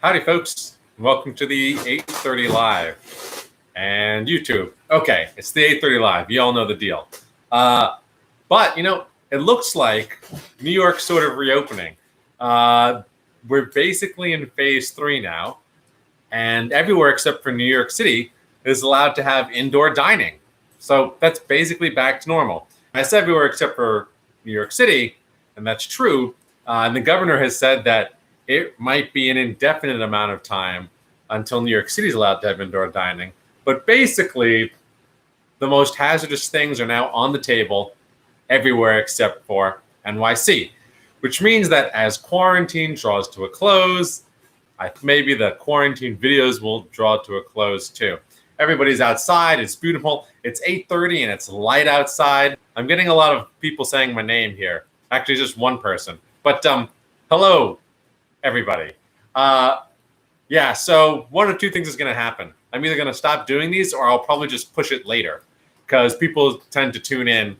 Howdy, folks. Welcome to the 8:30 Live and YouTube. Okay, it's the 8:30 Live. You all know the deal. But, it looks like New York's sort of reopening. We're basically in phase 3 now, and everywhere except for New York City is allowed to have indoor dining. So that's basically back to normal. I said everywhere except for New York City, and that's true. And the governor has said that it might be an indefinite amount of time until New York City is allowed to have indoor dining. But basically, the most hazardous things are now on the table everywhere except for NYC, which means that as quarantine draws to a close, maybe the quarantine videos will draw to a close too. Everybody's outside. It's beautiful. It's 8:30 and it's light outside. I'm getting a lot of people saying my name here. Actually, just one person. But hello, everybody. So one of two things is going to happen. I'm either going to stop doing these or I'll probably just push it later because people tend to tune in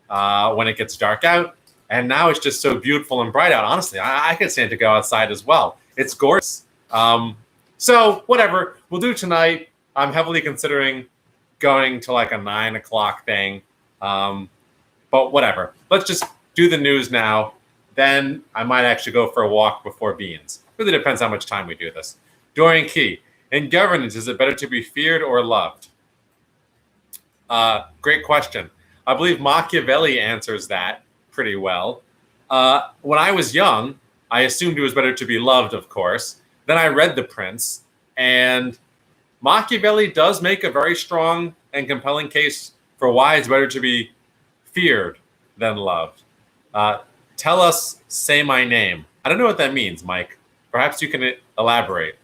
when it gets dark out. And now it's just so beautiful and bright out. Honestly, I could stand to go outside as well. It's gorgeous. So whatever we'll do tonight. I'm heavily considering going to like a 9 o'clock thing. But whatever. Let's just do the news now. Then I might actually go for a walk before beans. Really depends how much time we do this. Dorian Key. In governance, is it better to be feared or loved? Great question. I believe Machiavelli answers that pretty well. When I was young, I assumed it was better to be loved, of course. Then I read The Prince, and Machiavelli does make a very strong and compelling case for why it's better to be feared than loved. Tell us, say my name. I don't know what that means, Mike. Perhaps you can elaborate.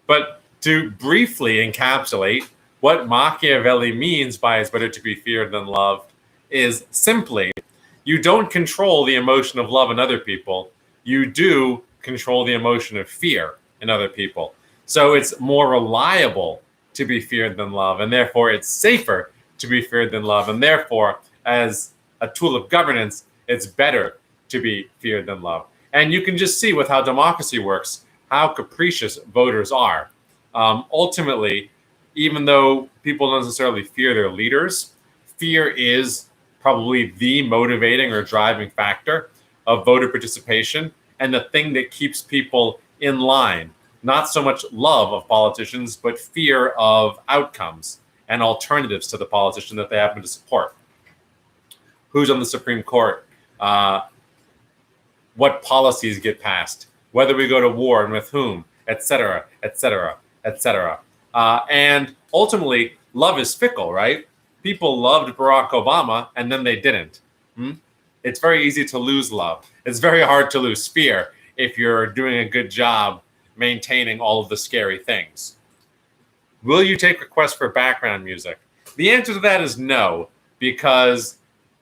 But to briefly encapsulate what Machiavelli means by it's better to be feared than loved is simply you don't control the emotion of love in other people. You do control the emotion of fear in other people. So it's more reliable to be feared than love, and therefore it's safer to be feared than love. And therefore, as a tool of governance, it's better to be feared than loved. And you can just see with how democracy works, how capricious voters are. Ultimately, even though people don't necessarily fear their leaders, fear is probably the motivating or driving factor of voter participation and the thing that keeps people in line. Not so much love of politicians, but fear of outcomes and alternatives to the politician that they happen to support. Who's on the Supreme Court? What policies get passed? Whether we go to war and with whom, et cetera, et cetera, et cetera. And ultimately, love is fickle, right? People loved Barack Obama and then they didn't. It's very easy to lose love. It's very hard to lose fear if you're doing a good job maintaining all of the scary things. Will you take requests for background music? The answer to that is no, because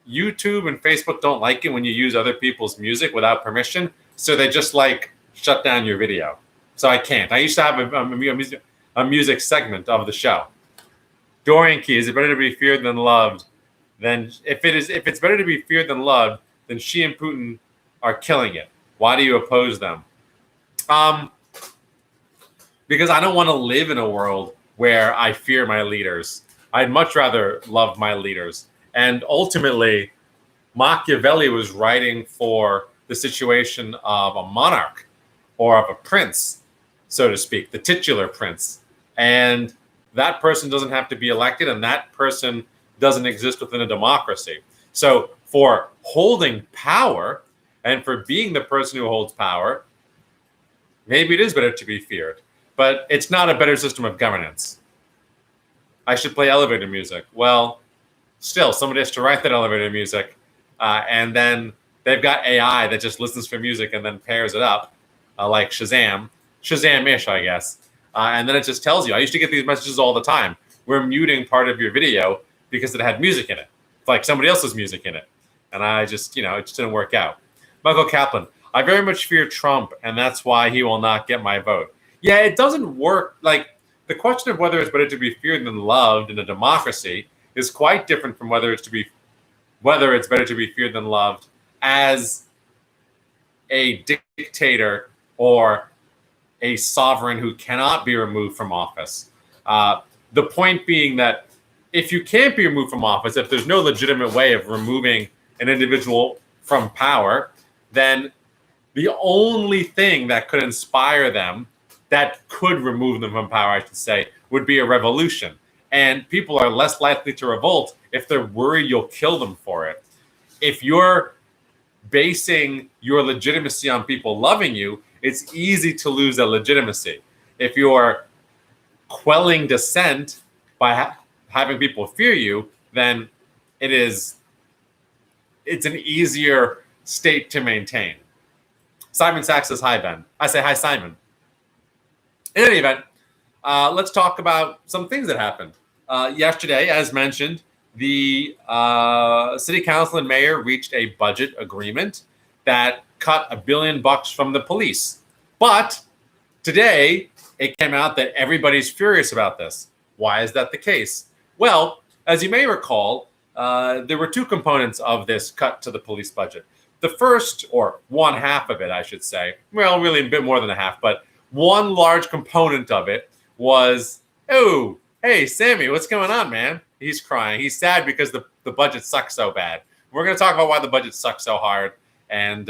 YouTube and Facebook don't like it when you use other people's music without permission, so they just shut down your video. So I can't. I used to have a music segment of the show. Dorian Key, is it better to be feared than loved? Then if it's better to be feared than loved, then Xi and Putin are killing it. Why do you oppose them? Because I don't want to live in a world where I fear my leaders. I'd much rather love my leaders. And ultimately, Machiavelli was writing for the situation of a monarch or of a prince, so to speak, the titular prince. And that person doesn't have to be elected, and that person doesn't exist within a democracy. So for holding power and for being the person who holds power, maybe it is better to be feared, but it's not a better system of governance. I should play elevator music. Well, still, somebody has to write that elevator music, and then they've got AI that just listens for music and then pairs it up, like Shazam-ish, I guess. And then it just tells you. I used to get these messages all the time. We're muting part of your video because it had music in it. It's like somebody else's music in it. And I just, it just didn't work out. Michael Kaplan, I very much fear Trump, and that's why he will not get my vote. Yeah, it doesn't work. The question of whether it's better to be feared than loved in a democracy is quite different from whether it's better to be feared than loved as a dictator or a sovereign who cannot be removed from office. The point being that if you can't be removed from office, if there's no legitimate way of removing an individual from power, then the only thing that could inspire them, that could remove them from power, I should say, would be a revolution. And people are less likely to revolt if they're worried you'll kill them for it. If you're basing your legitimacy on people loving you, it's easy to lose that legitimacy. If you're quelling dissent by having people fear you, then it's an easier state to maintain. Simon Sachs says, hi, Ben. I say, hi, Simon. In any event, let's talk about some things that happened. Yesterday, as mentioned, the city council and mayor reached a budget agreement that cut $1 billion from the police. But today, it came out that everybody's furious about this. Why is that the case? Well, as you may recall, there were two components of this cut to the police budget. The first, or one half of it, I should say, well, really a bit more than a half, but one large component of it was, oh, hey, Sammy, what's going on, man? He's crying. He's sad because the budget sucks so bad. We're going to talk about why the budget sucks so hard and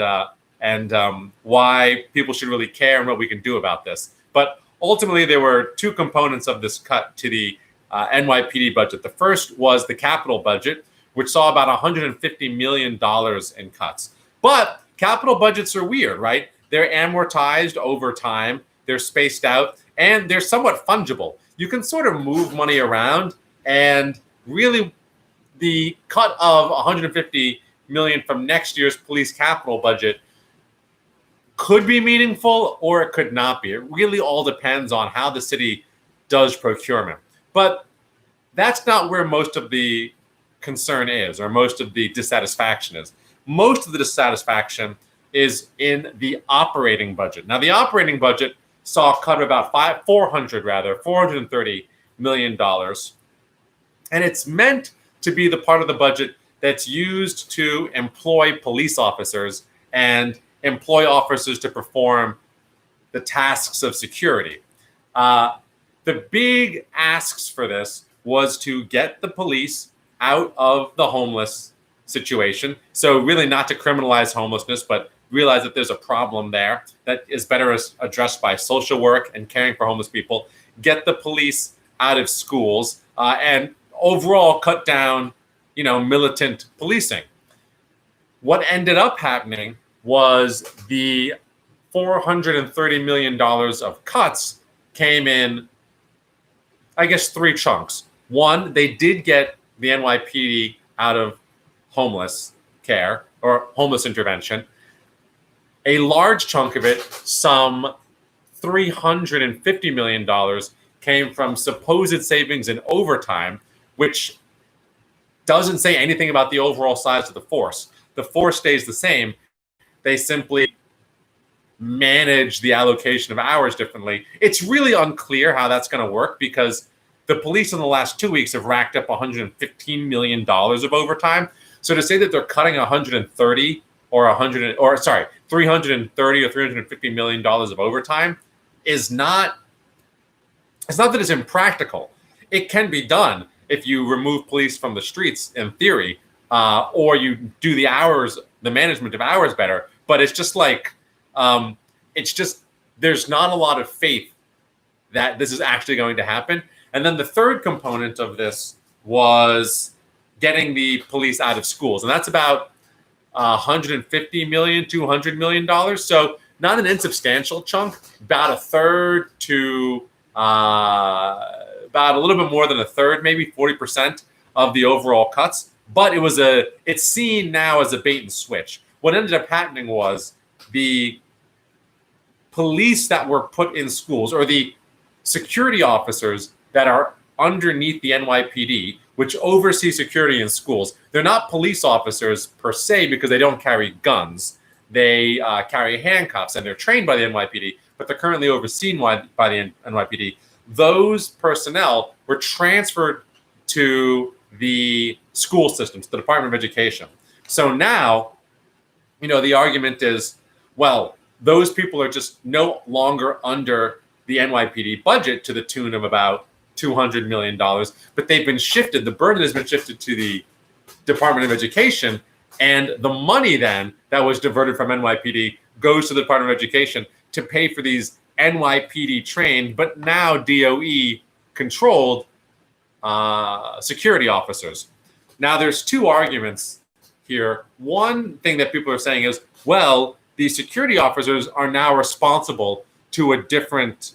why people should really care and what we can do about this. But ultimately, there were two components of this cut to the NYPD budget. The first was the capital budget, which saw about $150 million in cuts. But capital budgets are weird, right? They're amortized over time, they're spaced out, and they're somewhat fungible. You can sort of move money around, and really the cut of $150 million from next year's police capital budget could be meaningful or it could not be. It really all depends on how the city does procurement. But that's not where most of the concern is, or most of the dissatisfaction is. Most of the dissatisfaction is in the operating budget. Now, the operating budget saw a cut of about $430 million. And it's meant to be the part of the budget that's used to employ police officers and employ officers to perform the tasks of security. The big asks for this was to get the police out of the homeless situation. So really not to criminalize homelessness, but realize that there's a problem there that is better addressed by social work and caring for homeless people. Get the police out of schools and overall cut down, militant policing. What ended up happening was the $430 million of cuts came in, I guess, three chunks. One, they did get the NYPD out of homeless care or homeless intervention. A large chunk of it, some $350 million, came from supposed savings in overtime, which doesn't say anything about the overall size of the force. The force stays the same. They simply manage the allocation of hours differently. It's really unclear how that's going to work$because the police in the last 2 weeks have racked up $115 million of overtime. So to say that they're cutting 330 or $350 million of overtime is not, it's not that it's impractical. It can be done if you remove police from the streets in theory, or you do the management of hours better. But it's just like, there's not a lot of faith that this is actually going to happen. And then the third component of this was getting the police out of schools. And that's about $150 million, $200 million. So not an insubstantial chunk, about a third to about a little bit more than a third, maybe 40% of the overall cuts. But it's seen now as a bait and switch. What ended up happening was the police that were put in schools, or the security officers that are underneath the NYPD, which oversee security in schools. They're not police officers per se because they don't carry guns. They carry handcuffs, and they're trained by the NYPD, but they're currently overseen by the NYPD. Those personnel were transferred to the school systems, the Department of Education. So now, the argument is, well, those people are just no longer under the NYPD budget to the tune of about $200 million, but they've been shifted. The burden has been shifted to the Department of Education, and the money then that was diverted from NYPD goes to the Department of Education to pay for these NYPD trained, but now DOE controlled security officers. Now, there's two arguments here. One thing that people are saying is, well, these security officers are now responsible to a different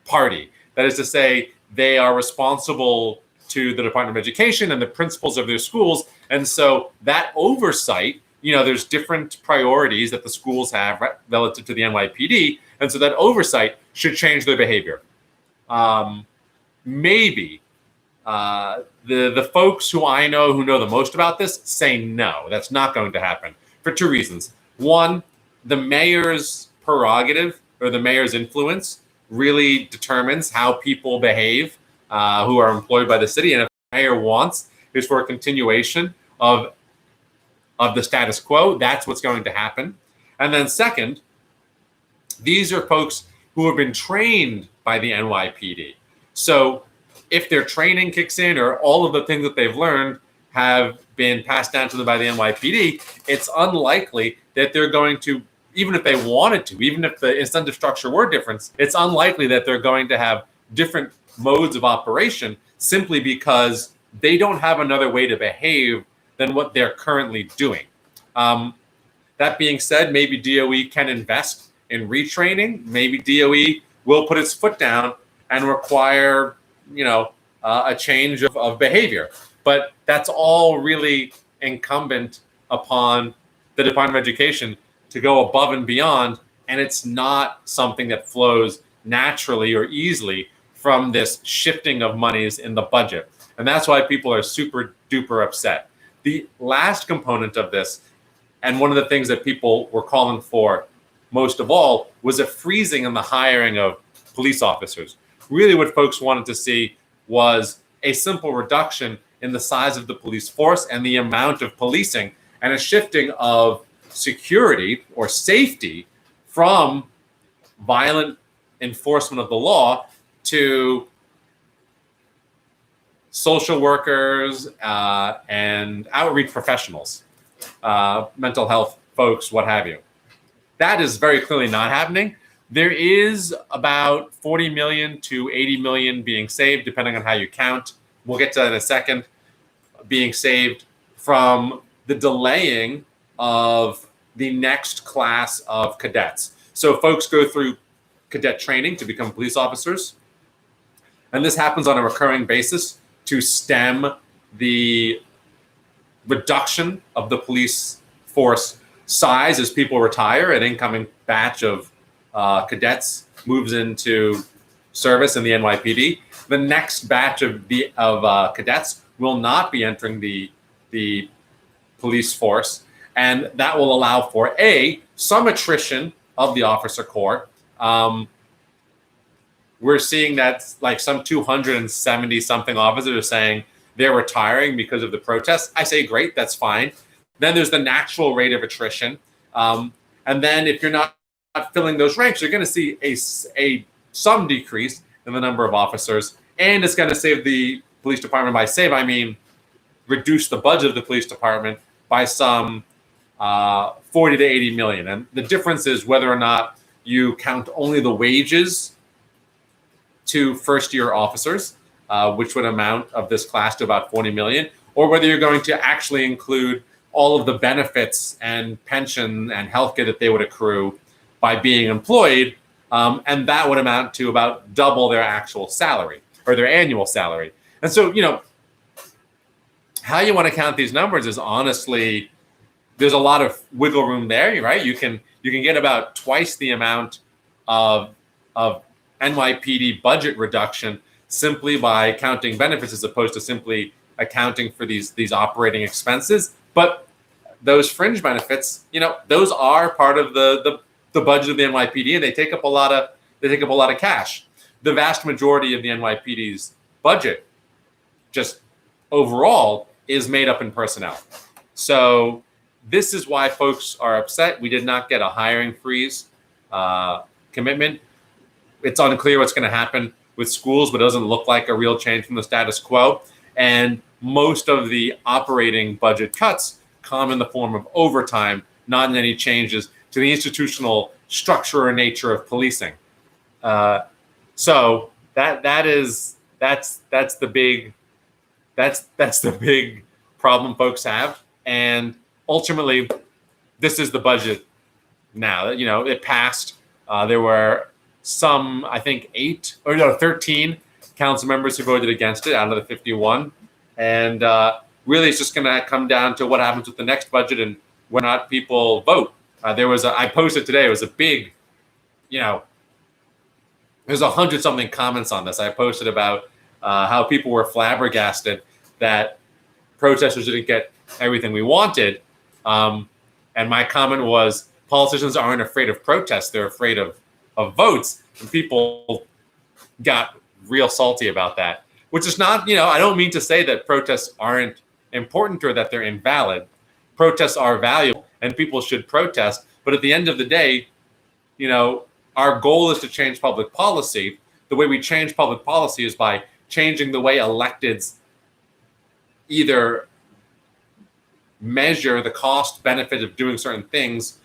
party. That is to say, they are responsible to the Department of Education and the principals of their schools. And so that oversight, there's different priorities that the schools have relative to the NYPD. And so that oversight should change their behavior. Maybe the folks who I know who know the most about this say no, that's not going to happen for two reasons. One, the mayor's prerogative or the mayor's influence really determines how people behave who are employed by the city. And if the mayor wants is for a continuation of the status quo, that's what's going to happen. And then second, these are folks who have been trained by the NYPD. So if their training kicks in or all of the things that they've learned have been passed down to them by the NYPD, it's unlikely that they're going to, even if they wanted to, even if the incentive structure were different, it's unlikely that they're going to have different modes of operation simply because they don't have another way to behave than what they're currently doing. That being said, maybe DOE can invest in retraining. Maybe DOE will put its foot down and require, a change of behavior. But that's all really incumbent upon the Department of Education to go above and beyond. And it's not something that flows naturally or easily from this shifting of monies in the budget. And that's why people are super duper upset. The last component of this, and one of the things that people were calling for most of all, was a freezing in the hiring of police officers. Really what folks wanted to see was a simple reduction in the size of the police force and the amount of policing, and a shifting of security or safety from violent enforcement of the law to social workers and outreach professionals, mental health folks, what have you. That is very clearly not happening. There is about 40 million to 80 million being saved, depending on how you count. We'll get to that in a second, being saved from the delaying of the next class of cadets. So folks go through cadet training to become police officers. And this happens on a recurring basis to stem the reduction of the police force size as people retire. An incoming batch of cadets moves into service in the NYPD. The next batch of cadets will not be entering the police force, and that will allow for some attrition of the officer corps. We're seeing that like some 270 something officers are saying they're retiring because of the protests. I say, great, that's fine. Then there's the natural rate of attrition. And then if you're not filling those ranks, you're going to see some decrease in the number of officers. And it's going to save the police department. By save, I mean reduce the budget of the police department by some 40 to 80 million. And the difference is whether or not you count only the wages to first-year officers, which would amount of this class to about 40 million, or whether you're going to actually include all of the benefits and pension and healthcare that they would accrue by being employed, and that would amount to about double their actual salary or their annual salary. And so, how you want to count these numbers is honestly, there's a lot of wiggle room there, right? You can get about twice the amount of NYPD budget reduction simply by counting benefits as opposed to simply accounting for these operating expenses. But those fringe benefits, those are part of the budget of the NYPD, and they take up a lot of cash. The vast majority of the NYPD's budget, just overall, is made up in personnel. So this is why folks are upset. We did not get a hiring freeze commitment. It's unclear what's going to happen with schools, but it doesn't look like a real change from the status quo. And most of the operating budget cuts come in the form of overtime, not in any changes to the institutional structure or nature of policing. So that's the big problem folks have. And ultimately, this is the budget now. You know, it passed. There were some, I think, 13 council members who voted against it out of the 51. And really, it's just going to come down to what happens with the next budget and whether or not people vote. I posted today, it was a big, there's 100-something comments on this. I posted about how people were flabbergasted that protesters didn't get everything we wanted. And my comment was, politicians aren't afraid of protests, they're afraid of votes. And people got real salty about that, which is not, I don't mean to say that protests aren't important or that they're invalid. Protests are valuable and people should protest. But at the end of the day, our goal is to change public policy. The way we change public policy is by changing the way electeds either measure the cost benefit of doing certain things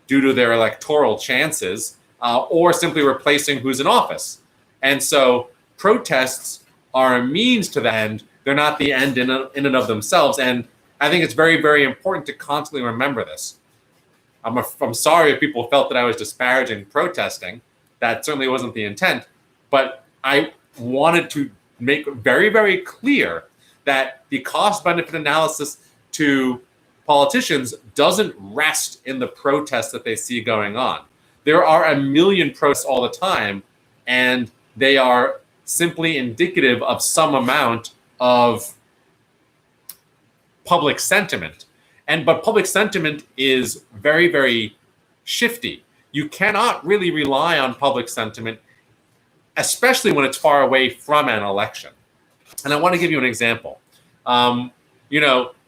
due to their electoral chances, or simply replacing who's in office. And so protests are a means to the end. They're not the end in and of themselves. And I think it's very, very important to constantly remember this. I'm sorry if people felt that I was disparaging protesting. That certainly wasn't the intent. But I wanted to make very, very clear that the cost-benefit analysis to politicians doesn't rest in the protests that they see going on. There are a million protests all the time, and they are simply indicative of some amount of public sentiment. But public sentiment is very, very shifty. You cannot really rely on public sentiment, especially when it's far away from an election. And I want to give you an example. At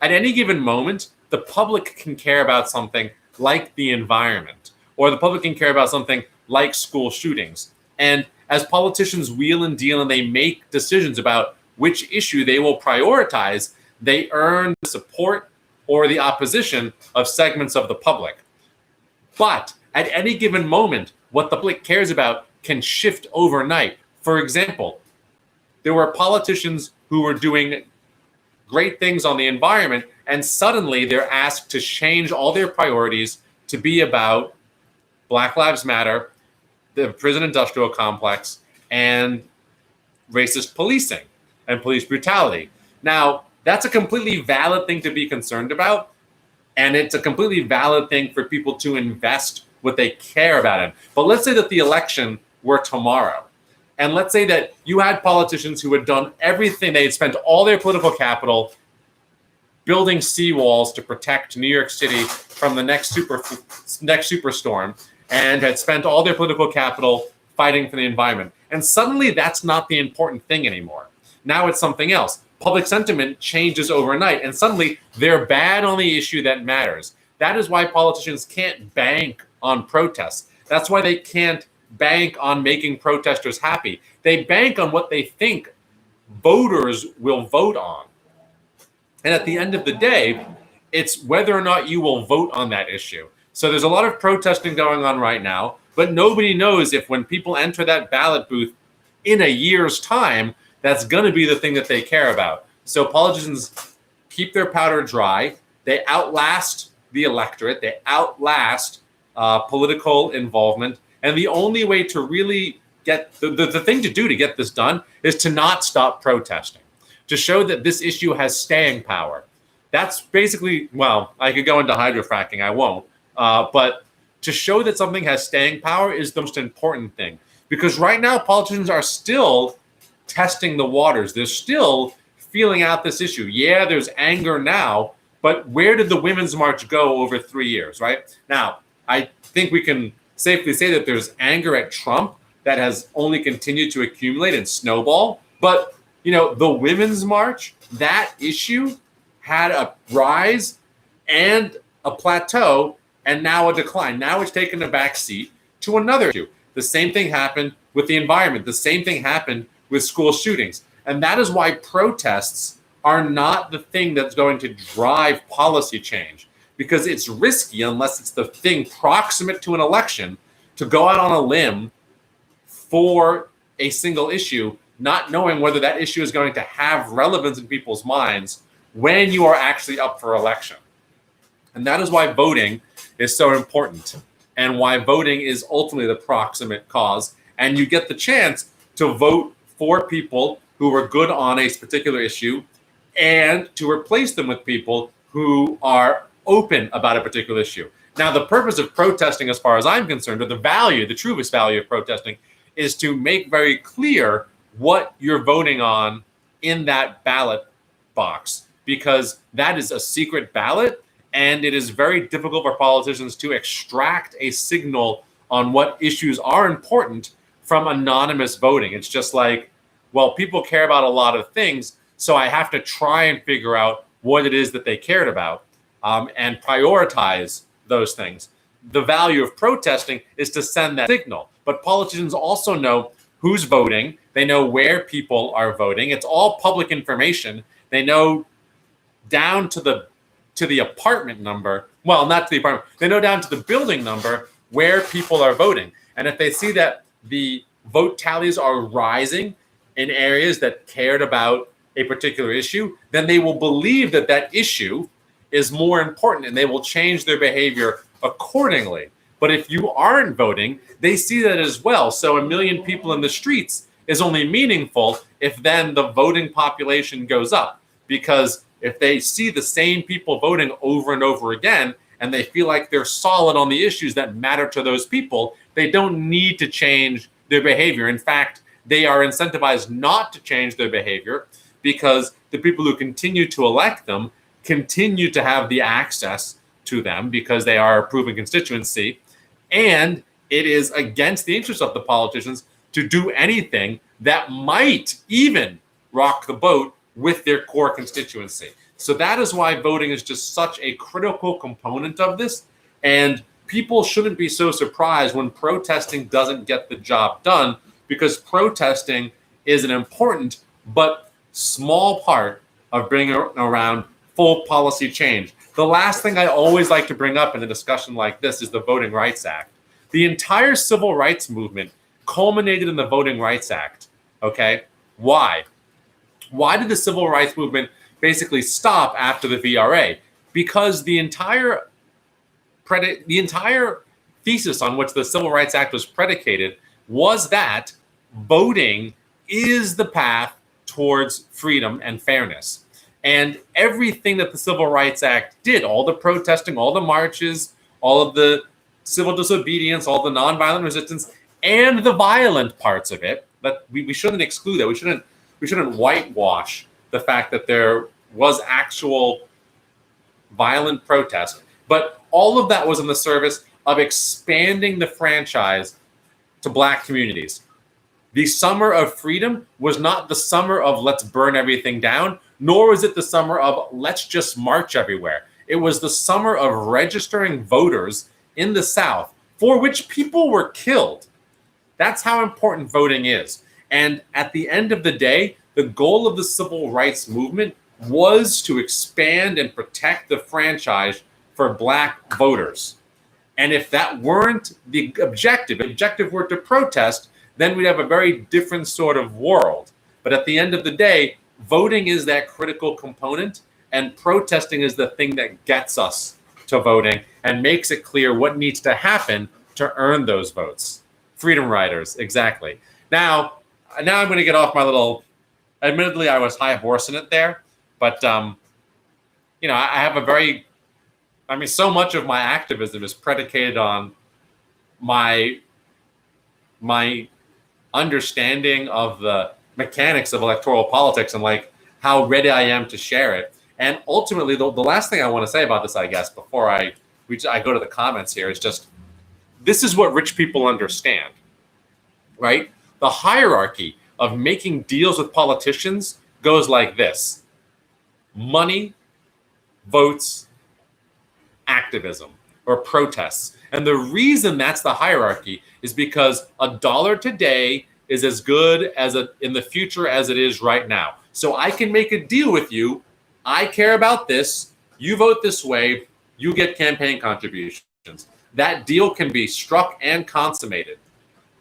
any given moment, the public can care about something like the environment, or the public can care about something like school shootings. And as politicians wheel and deal and they make decisions about which issue they will prioritize, they earn the support or the opposition of segments of the public. But at any given moment, what the public cares about can shift overnight. For example, there were politicians who were doing great things on the environment, and suddenly they're asked to change all their priorities to be about Black Lives Matter, the prison industrial complex, and racist policing and police brutality. Now, that's a completely valid thing to be concerned about, and it's a completely valid thing for people to invest what they care about in. But let's say that the election were tomorrow, and let's say that you had politicians who had done everything. They had spent all their political capital building seawalls to protect New York City from the next superstorm, and had spent all their political capital fighting for the environment. And suddenly that's not the important thing anymore. Now it's something else. Public sentiment changes overnight, and suddenly they're bad on the issue that matters. That is why politicians can't bank on protests. That's why they can't bank on making protesters happy. They bank on what they think voters will vote on. And at the end of the day, it's whether or not you will vote on that issue. So there's a lot of protesting going on right now, but nobody knows if when people enter that ballot booth in a year's time, that's going to be the thing that they care about. So politicians keep their powder dry. They outlast the electorate. They outlast political involvement. And the only way to really get the thing to do to get this done is to not stop protesting, to show that this issue has staying power. That's basically, well, I could go into hydrofracking. I won't. But to show that something has staying power is the most important thing. Because right now, politicians are still testing the waters. They're still feeling out this issue. Yeah, there's anger now, but where did the Women's March go over 3 years, right? Now, I think we can safely say that there's anger at Trump that has only continued to accumulate and snowball. But, the Women's March, that issue had a rise and a plateau and now a decline. Now it's taken a back seat to another issue. The same thing happened with the environment. The same thing happened with school shootings. And that is why protests are not the thing that's going to drive policy change, because it's risky, unless it's the thing proximate to an election, to go out on a limb for a single issue, not knowing whether that issue is going to have relevance in people's minds when you are actually up for election. And that is why voting is so important, and why voting is ultimately the proximate cause. And you get the chance to vote for people who are good on a particular issue, and to replace them with people who are open about a particular issue. Now, the purpose of protesting, as far as I'm concerned, or the truest value of protesting, is to make very clear what you're voting on in that ballot box, because that is a secret ballot, and it is very difficult for politicians to extract a signal on what issues are important from anonymous voting. It's just like, well, people care about a lot of things, so I have to try and figure out what it is that they cared about, and prioritize those things. The value of protesting is to send that signal. But politicians also know who's voting. They know where people are voting. It's all public information. They know down to the apartment number. Well, not to the apartment. They know down to the building number where people are voting. And if they see that the vote tallies are rising in areas that cared about a particular issue, then they will believe that that issue is more important, and they will change their behavior accordingly. But if you aren't voting, they see that as well. So 1 million people in the streets is only meaningful if then the voting population goes up. Because if they see the same people voting over and over again, and they feel like they're solid on the issues that matter to those people, they don't need to change their behavior. In fact, they are incentivized not to change their behavior, because the people who continue to elect them continue to have the access to them because they are a proven constituency. And it is against the interest of the politicians to do anything that might even rock the boat with their core constituency. So that is why voting is just such a critical component of this. And people shouldn't be so surprised when protesting doesn't get the job done, because protesting is an important but small part of bringing around full policy change. The last thing I always like to bring up in a discussion like this is the Voting Rights Act. The entire civil rights movement culminated in the Voting Rights Act. Okay? Why? Why did the civil rights movement basically stop after the VRA? Because the entire thesis on which the Civil Rights Act was predicated was that voting is the path towards freedom and fairness. And everything that the Civil Rights Act did, all the protesting, all the marches, all of the civil disobedience, all the nonviolent resistance, and the violent parts of it, that we shouldn't exclude that. We shouldn't whitewash the fact that there was actual violent protest. But all of that was in the service of expanding the franchise to Black communities. The summer of freedom was not the summer of let's burn everything down, nor was it the summer of let's just march everywhere. It was the summer of registering voters in the South, for which people were killed. That's how important voting is. And at the end of the day, the goal of the civil rights movement was to expand and protect the franchise for Black voters. And if that weren't the objective were to protest, then we'd have a very different sort of world. But at the end of the day, voting is that critical component, and protesting is the thing that gets us to voting and makes it clear what needs to happen to earn those votes. Freedom riders, exactly. Now I'm going to get off my little, admittedly, I was high horsing it there, but, I have so much of my activism is predicated on my understanding of the mechanics of electoral politics and like how ready I am to share it. And ultimately, the last thing I want to say about this, I guess, before I go to the comments here, is just this is what rich people understand, right? The hierarchy of making deals with politicians goes like this: money, votes, activism or protests. And the reason that's the hierarchy is because a dollar today is as good as in the future as it is right now. So I can make a deal with you. I care about this. You vote this way. You get campaign contributions. That deal can be struck and consummated.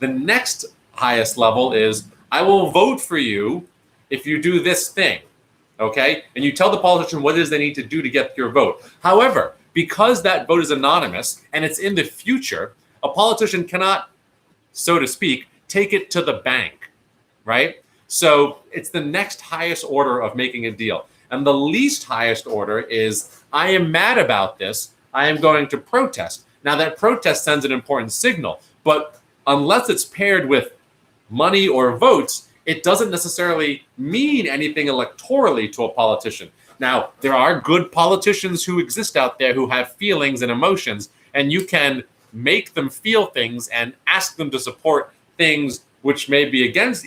The next highest level is I will vote for you if you do this thing. Okay? And you tell the politician what it is they need to do to get your vote. However, because that vote is anonymous and it's in the future, a politician cannot, so to speak, take it to the bank, right? So it's the next highest order of making a deal. And the least highest order is, I am mad about this. I am going to protest. Now, that protest sends an important signal, but unless it's paired with money or votes, it doesn't necessarily mean anything electorally to a politician. Now, there are good politicians who exist out there who have feelings and emotions, and you can make them feel things and ask them to support things which may be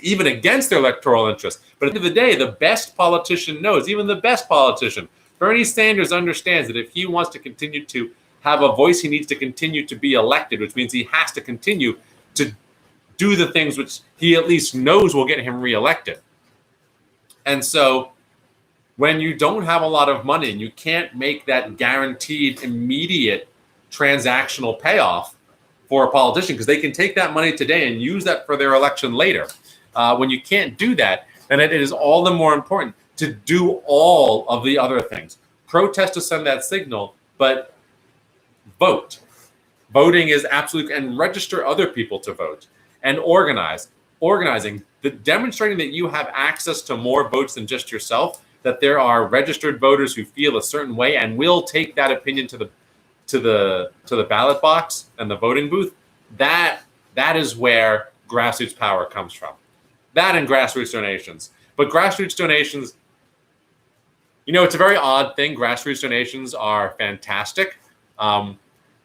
even against their electoral interest. But at the end of the day, the best politician knows, even the best politician, Bernie Sanders understands that if he wants to continue to have a voice, he needs to continue to be elected, which means he has to continue to do the things which he at least knows will get him reelected. And so when you don't have a lot of money and you can't make that guaranteed immediate transactional payoff for a politician, because they can take that money today and use that for their election later. When you can't do that, then it is all the more important to do all of the other things. Protest to send that signal, but vote. Voting is absolute, and register other people to vote, and organizing, demonstrating that you have access to more votes than just yourself, that there are registered voters who feel a certain way and will take that opinion to the ballot box and the voting booth. That is where grassroots power comes from. That and grassroots donations. But grassroots donations, it's a very odd thing. Grassroots donations are fantastic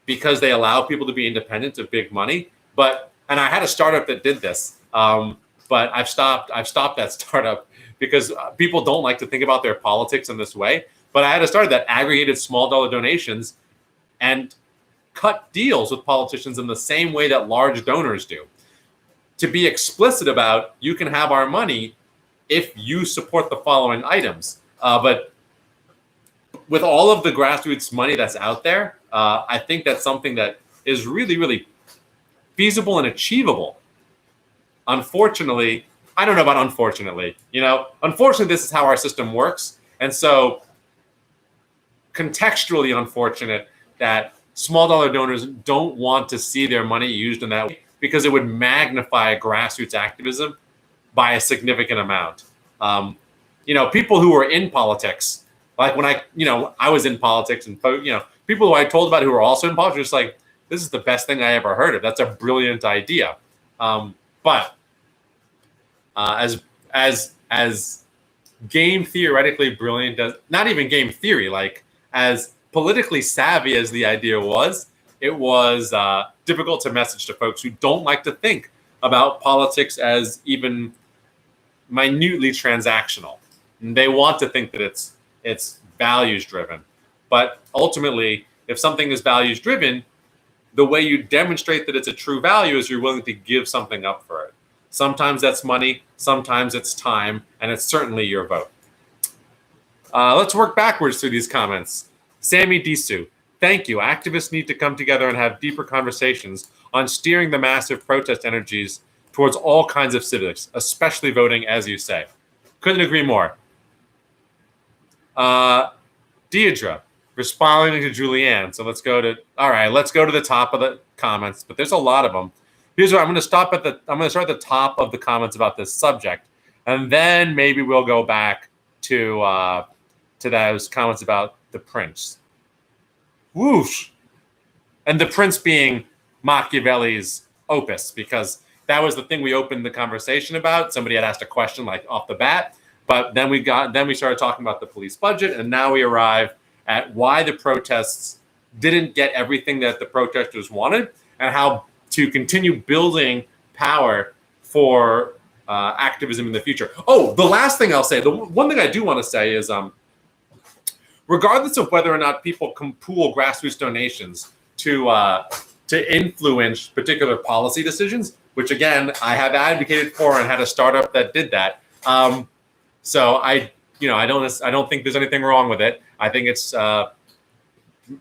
because they allow people to be independent of big money. And I had a startup that did this, but I've stopped that startup because people don't like to think about their politics in this way. But I had a startup that aggregated small dollar donations and cut deals with politicians in the same way that large donors do. To be explicit about, you can have our money if you support the following items. But with all of the grassroots money that's out there, I think that's something that is really, really feasible and achievable. Unfortunately, I don't know about unfortunately, unfortunately, this is how our system works. And so contextually unfortunate that small dollar donors don't want to see their money used in that way, because it would magnify grassroots activism by a significant amount. People who are in politics, like when I was in politics, and people who I told about who were also in politics, just like, this is the best thing I ever heard of. That's a brilliant idea. But as game theoretically brilliant as, not even game theory, like as politically savvy as the idea was, it was difficult to message to folks who don't like to think about politics as even minutely transactional. And they want to think that it's values driven. But ultimately, if something is values driven, the way you demonstrate that it's a true value is you're willing to give something up for it. Sometimes that's money, sometimes it's time, and it's certainly your vote. Let's work backwards through these comments. Sammy Disu, thank you. Activists need to come together and have deeper conversations on steering the massive protest energies towards all kinds of civics, especially voting, as you say. Couldn't agree more. Deidre, responding to Julianne. So let's go to the top of the comments, but there's a lot of them. Here's what I'm going to start at the top of the comments about this subject, and then maybe we'll go back to those comments about the prince. Whoosh. And the prince being Machiavelli's opus, because that was the thing we opened the conversation about. Somebody had asked a question like off the bat, but then we started talking about the police budget, and now we arrive at why the protests didn't get everything that the protesters wanted, and how to continue building power for activism in the future. Oh, the last thing I'll say, the one thing I do want to say is regardless of whether or not people can pool grassroots donations to influence particular policy decisions, which again I have advocated for and had a startup that did that. So I don't think there's anything wrong with it. I think it's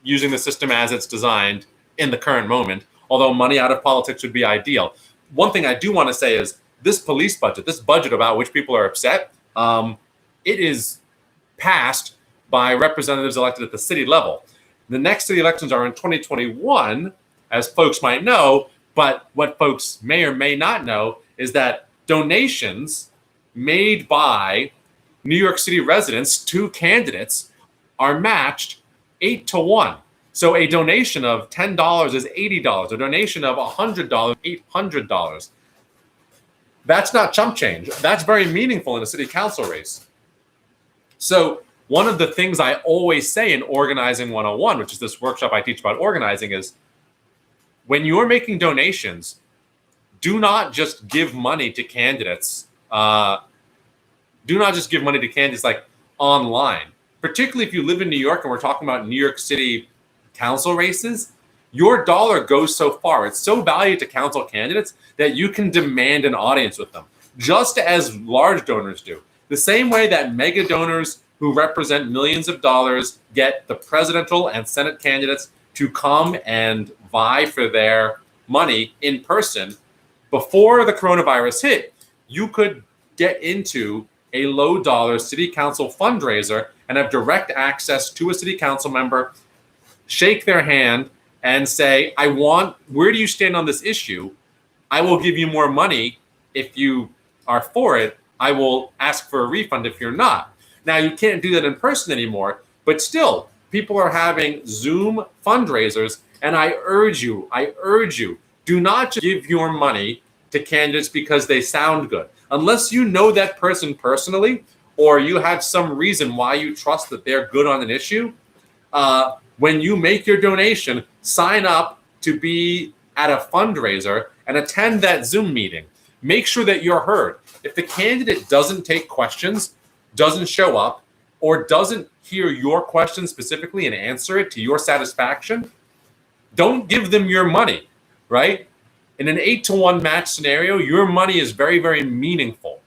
using the system as it's designed in the current moment. Although money out of politics would be ideal. One thing I do want to say is this police budget, this budget about which people are upset, it is passed by representatives elected at the city level. The next city elections are in 2021, as folks might know, but what folks may or may not know is that donations made by New York City residents to candidates are matched 8-1. So a donation of $10 is $80. A donation of $100, $800. That's not chump change. That's very meaningful in a city council race. So one of the things I always say in Organizing 101, which is this workshop I teach about organizing, is when you're making donations, do not just give money to candidates. Do not just give money to candidates like online. Particularly if you live in New York and we're talking about New York City council races, your dollar goes so far. It's so valued to council candidates that you can demand an audience with them, just as large donors do. The same way that mega donors who represent millions of dollars get the presidential and Senate candidates to come and vie for their money in person. Before the coronavirus hit, you could get into a low dollar city council fundraiser and have direct access to a city council member, shake their hand and say, where do you stand on this issue? I will give you more money if you are for it. I will ask for a refund if you're not. Now, you can't do that in person anymore, but still, people are having Zoom fundraisers, and I urge you, do not just give your money to candidates because they sound good. Unless you know that person personally, or you have some reason why you trust that they're good on an issue, when you make your donation, sign up to be at a fundraiser and attend that Zoom meeting. Make sure that you're heard. If the candidate doesn't take questions, doesn't show up, or doesn't hear your question specifically and answer it to your satisfaction, don't give them your money, right? In an 8-1 match scenario, your money is very, very meaningful.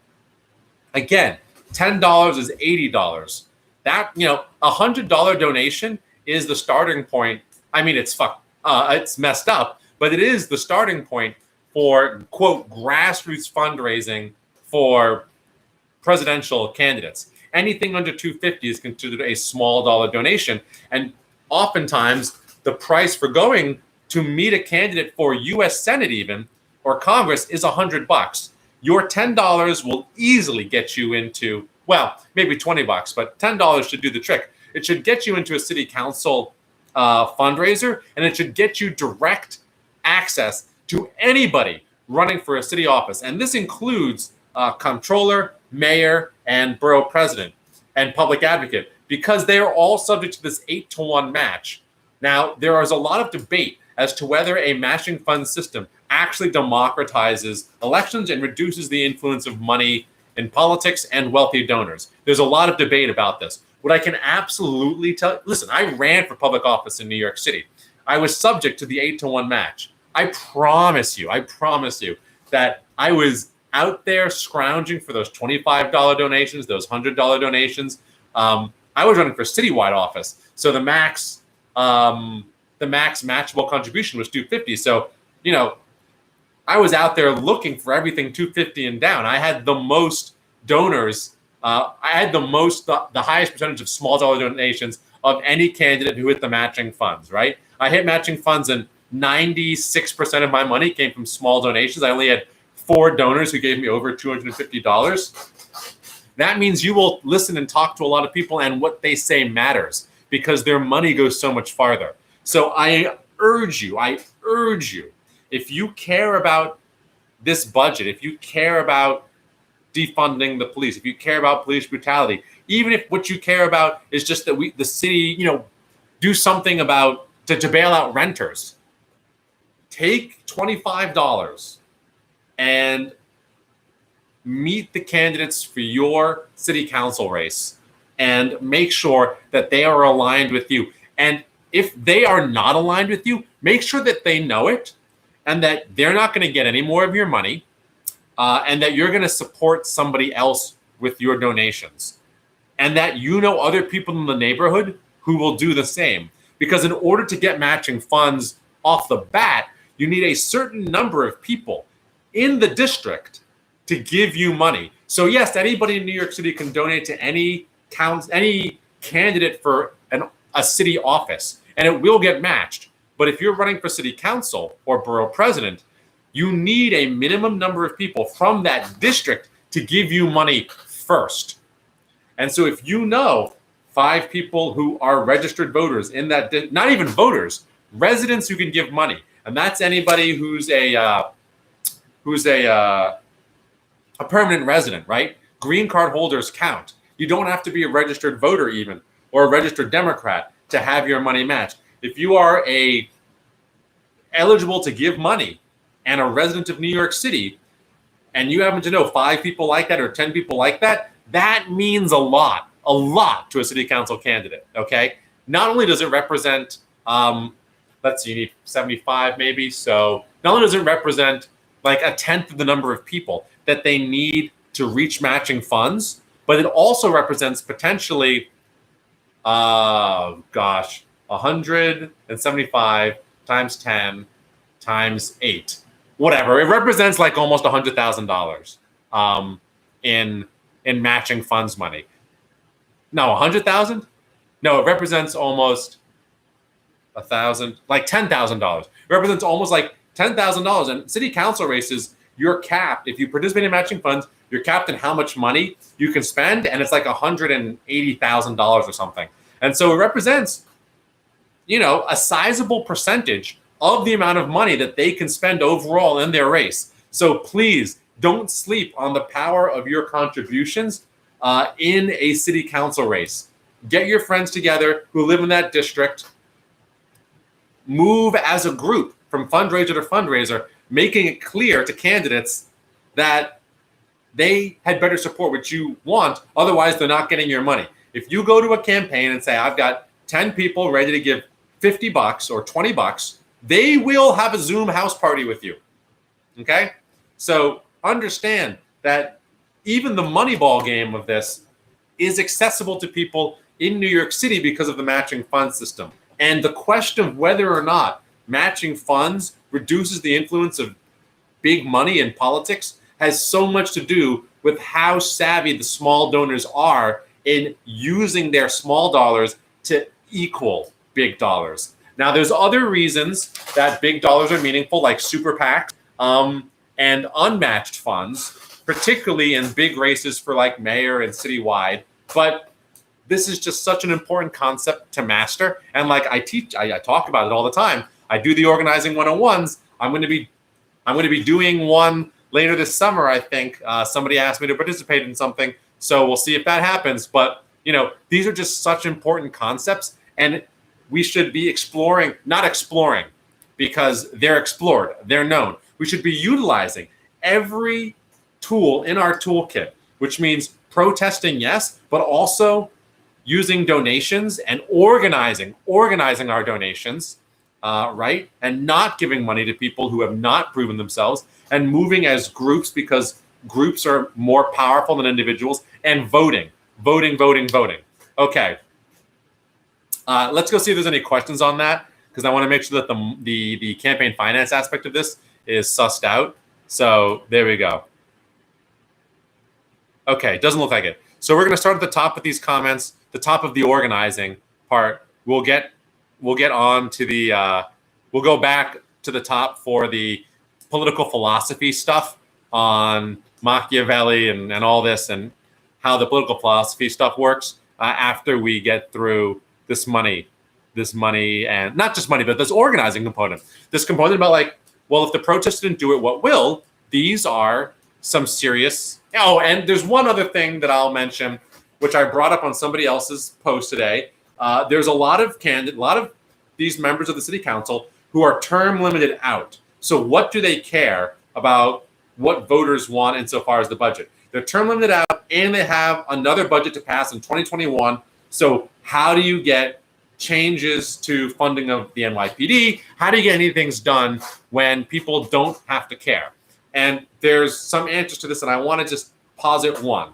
Again, $10 is $80. That, a $100 donation is the starting point. I mean, it's messed up, but it is the starting point for, quote, grassroots fundraising for presidential candidates. Anything under $250 is considered a small dollar donation. And oftentimes, the price for going to meet a candidate for U.S. Senate even, or Congress, is $100. Your $10 will easily get you into, well, maybe $20, but $10 should do the trick. It should get you into a city council fundraiser, and it should get you direct access to anybody running for a city office. And this includes comptroller, mayor, and borough president, and public advocate, because they are all subject to this 8-1 match. Now, there is a lot of debate as to whether a matching fund system actually democratizes elections and reduces the influence of money in politics and wealthy donors. There's a lot of debate about this. What I can absolutely tell, listen, I ran for public office in New York City. I was subject to the 8-1 match. I promise you that I was out there scrounging for those $25 donations, those $100 donations. I was running for citywide office. So the max matchable contribution was $250. So, I was out there looking for everything $250 and down. I had the most donors. I had the highest percentage of small dollar donations of any candidate who hit the matching funds, right? I hit matching funds and 96% of my money came from small donations. I only had 4 donors who gave me over $250. That means you will listen and talk to a lot of people, and what they say matters because their money goes so much farther. So I urge you, if you care about this budget, if you care about defunding the police, if you care about police brutality, even if what you care about is just that the city, do something about to bail out renters, take $25 and meet the candidates for your city council race and make sure that they are aligned with you. And if they are not aligned with you, make sure that they know it and that they're not going to get any more of your money, and that you're going to support somebody else with your donations, and that you know other people in the neighborhood who will do the same. Because in order to get matching funds off the bat, you need a certain number of people in the district to give you money. So yes, anybody in New York City can donate to any candidate for a city office, and it will get matched. But if you're running for city council or borough president, you need a minimum number of people from that district to give you money first. And so if you know 5 people who are registered voters in that, not even voters, residents who can give money, and that's anybody who's a permanent resident, right? Green card holders count. You don't have to be a registered voter even, or a registered Democrat to have your money matched. If you are eligible to give money and a resident of New York City, and you happen to know 5 people like that or 10 people like that, that means a lot to a city council candidate, okay? Not only does it represent, let's see, you need 75 maybe, so not only does it represent like a tenth of the number of people that they need to reach matching funds, but it also represents potentially, 175 times 10 times 8, whatever. It represents like almost $100,000 in matching funds money. No, 100,000? No, it represents almost 1,000, like $10,000. It represents almost like $10,000. And city council races, you're capped. If you participate in matching funds, you're capped in how much money you can spend, and it's like $180,000 or something. And so it represents, a sizable percentage of the amount of money that they can spend overall in their race. So please don't sleep on the power of your contributions in a city council race. Get your friends together who live in that district. Move as a group from fundraiser to fundraiser, making it clear to candidates that they had better support what you want. Otherwise, they're not getting your money. If you go to a campaign and say, I've got 10 people ready to give $50 or $20, they will have a Zoom house party with you. Okay? So understand that even the Moneyball game of this is accessible to people in New York City because of the matching fund system. And the question of whether or not matching funds reduces the influence of big money in politics has so much to do with how savvy the small donors are in using their small dollars to equal big dollars. Now, there's other reasons that big dollars are meaningful, like super PACs and unmatched funds, particularly in big races for like mayor and citywide. But this is just such an important concept to master. And like I talk about it all the time. I do the organizing 101s. I'm going to be doing one later this summer, I think. Somebody asked me to participate in something, so we'll see if that happens. But these are just such important concepts, and we should be not exploring, because they're explored, they're known. We should be utilizing every tool in our toolkit, which means protesting, yes, but also using donations and organizing our donations, right? And not giving money to people who have not proven themselves, and moving as groups, because groups are more powerful than individuals, and voting. Okay. Let's go see if there's any questions on that, because I want to make sure that the campaign finance aspect of this is sussed out. So there we go. Okay, doesn't look like it. So we're going to start at the top with these comments, the top of the organizing part. We'll get on to the we'll go back to the top for the political philosophy stuff on Machiavelli and all this, and how the political philosophy stuff works after we get through this money, and not just money, but this organizing component. This component about like, well, if the protest didn't do it, what will? These are some serious. Oh, and there's one other thing that I'll mention, which I brought up on somebody else's post today. There's a lot of these members of the city council who are term limited out. So what do they care about what voters want insofar as the budget? They're term limited out. and they have another budget to pass in 2021. So how do you get changes to funding of the NYPD? How do you get any things done when people don't have to care? And there's some answers to this, and I want to just posit one.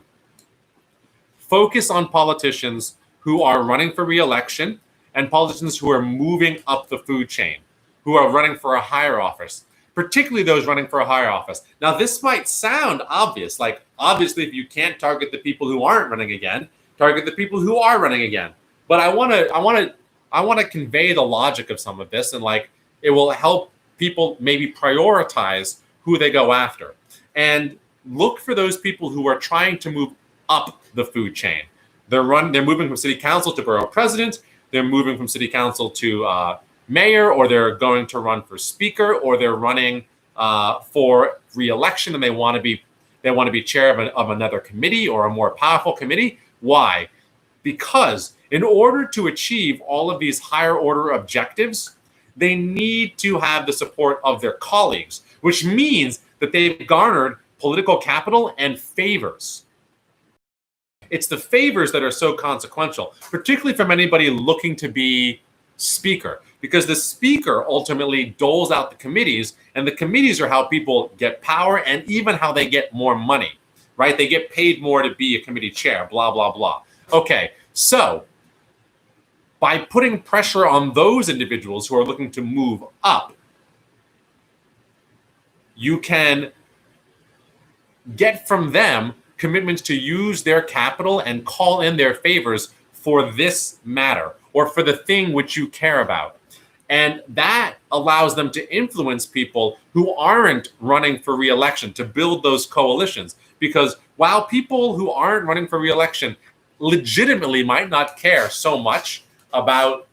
Focus on politicians who are running for re-election and politicians who are moving up the food chain, who are running for a higher office, particularly those running for a higher office. Now, this might sound obvious, like obviously if you can't target the people who aren't running again, target the people who are running again. But I want to convey the logic of some of this, and like it will help people maybe prioritize who they go after. And look for those people who are trying to move up the food chain. They're moving from city council to borough president. They're moving from city council to mayor, or they're going to run for speaker, or they're running for re-election, and they want to be chair of another committee or a more powerful committee. Why? Because in order to achieve all of these higher order objectives, they need to have the support of their colleagues, which means that they've garnered political capital and favors. It's the favors that are so consequential, particularly from anybody looking to be speaker, because the speaker ultimately doles out the committees, and the committees are how people get power and even how they get more money, right? They get paid more to be a committee chair, blah, blah, blah. Okay, so by putting pressure on those individuals who are looking to move up, you can get from them commitments to use their capital and call in their favors for this matter or for the thing which you care about. And that allows them to influence people who aren't running for re-election, to build those coalitions. Because while people who aren't running for re-election legitimately might not care so much about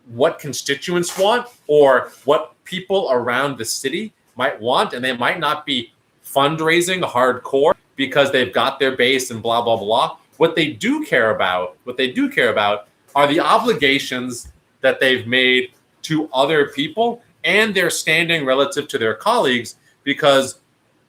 what constituents want or what people around the city might want, and they might not be fundraising hardcore because they've got their base and blah, blah, blah. What they do care about are the obligations that they've made to other people and their standing relative to their colleagues, because